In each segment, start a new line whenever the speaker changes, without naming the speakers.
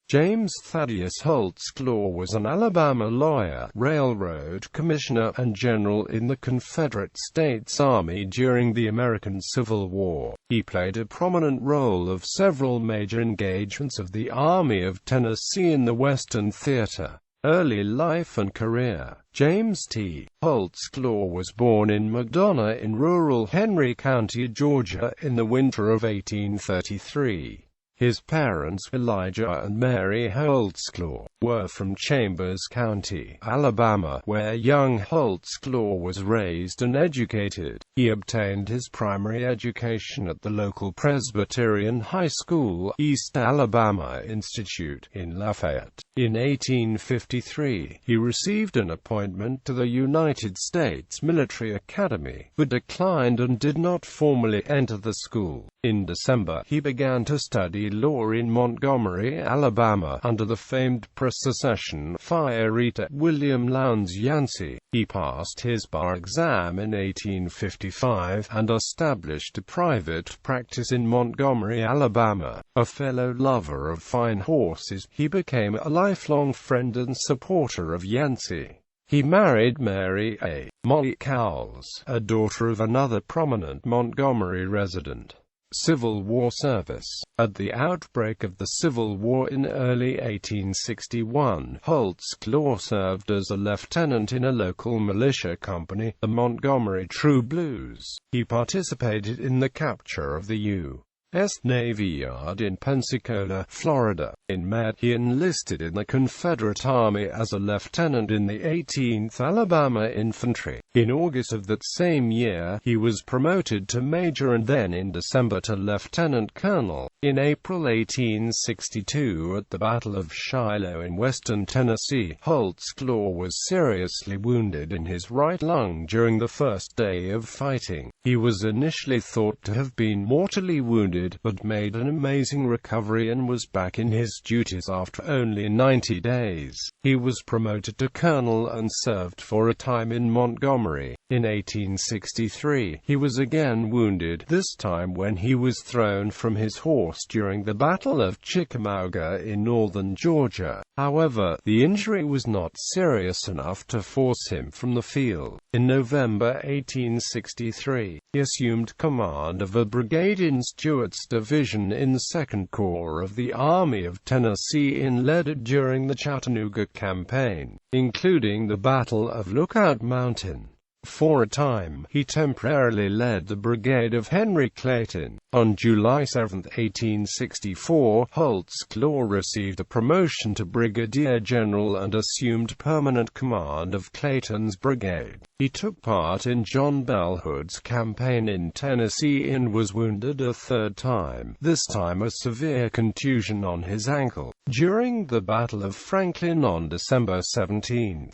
James Thadeus Holtzclaw was an Alabama lawyer, railroad commissioner, and general in the Confederate States Army during the American Civil War. He played a prominent role of several major engagements of the Army of Tennessee in the Western Theater. Early life and career. James T. Holtzclaw was born in McDonough in rural Henry County, Georgia, in the winter of 1833. His parents, Elijah and Mary Holtzclaw, were from Chambers County, Alabama, where young Holtzclaw was raised and educated. He obtained his primary education at the local Presbyterian High School, East Alabama Institute, in Lafayette. In 1853, he received an appointment to the United States Military Academy, but declined and did not formally enter the school. In December, he began to study law in Montgomery, Alabama, under the famed pre-secession fireeater William Lowndes Yancey. He passed his bar exam in 1855 and established a private practice in Montgomery, Alabama. A fellow lover of fine horses, he became a lifelong friend and supporter of Yancey. He married Mary A. Molly Cowles, a daughter of another prominent Montgomery resident. Civil War service. At the outbreak of the Civil War in early 1861, Holtzclaw served as a lieutenant in a local militia company, the Montgomery True Blues. He participated in the capture of the U.S. Navy Yard in Pensacola, Florida. In May, he enlisted in the Confederate Army as a lieutenant in the 18th Alabama Infantry. In August of that same year, he was promoted to major and then in December to lieutenant colonel. In April 1862, at the Battle of Shiloh in western Tennessee, Holtzclaw was seriously wounded in his right lung during the first day of fighting. He was initially thought to have been mortally wounded, but made an amazing recovery and was back in his duties after only 90 days. He was promoted to colonel and served for a time in Montgomery. In 1863, he was again wounded, this time when he was thrown from his horse during the Battle of Chickamauga in northern Georgia. However, the injury was not serious enough to force him from the field. In November 1863, he assumed command of a brigade in Stuart's division in the 2nd Corps of the Army of Tennessee and led it during the Chattanooga campaign, including the Battle of Lookout Mountain. For a time, he temporarily led the brigade of Henry Clayton. On July 7, 1864, Holtzclaw received a promotion to brigadier general and assumed permanent command of Clayton's brigade. He took part in John Bell Hood's campaign in Tennessee and was wounded a third time, this time a severe contusion on his ankle, during the Battle of Franklin on December 17.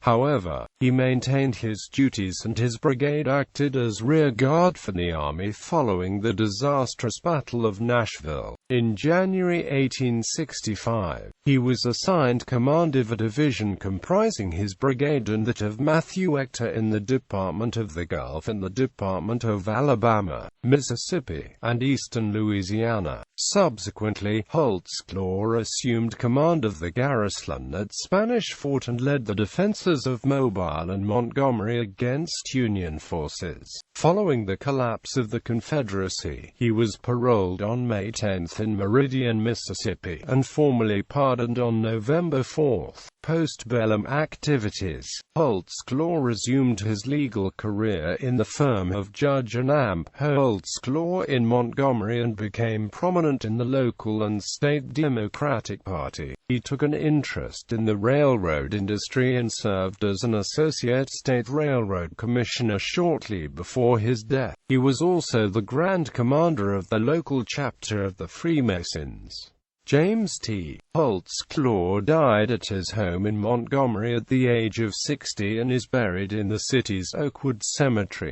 However, he maintained his duties and his brigade acted as rear guard for the Army following the disastrous Battle of Nashville. In January 1865, he was assigned command of a division comprising his brigade and that of Matthew Ector in the Department of the Gulf and the Department of Alabama, Mississippi, and eastern Louisiana. Subsequently, Holtzclaw assumed command of the garrison at Spanish Fort and led the defenses of Mobile and Montgomery against Union forces. Following the collapse of the Confederacy, he was paroled on May 10 in Meridian, Mississippi, and formally pardoned on November 4. Postbellum Activities. Holtzclaw resumed his legal career in the firm of Judge and Amp Holtzclaw in Montgomery and became prominent in the local and state Democratic Party. He took an interest in the railroad industry and served as an associate state railroad commissioner shortly before his death. He was also the Grand Commander of the local chapter of the Freemasons. James T. Holtzclaw died at his home in Montgomery at the age of 60 and is buried in the city's Oakwood Cemetery.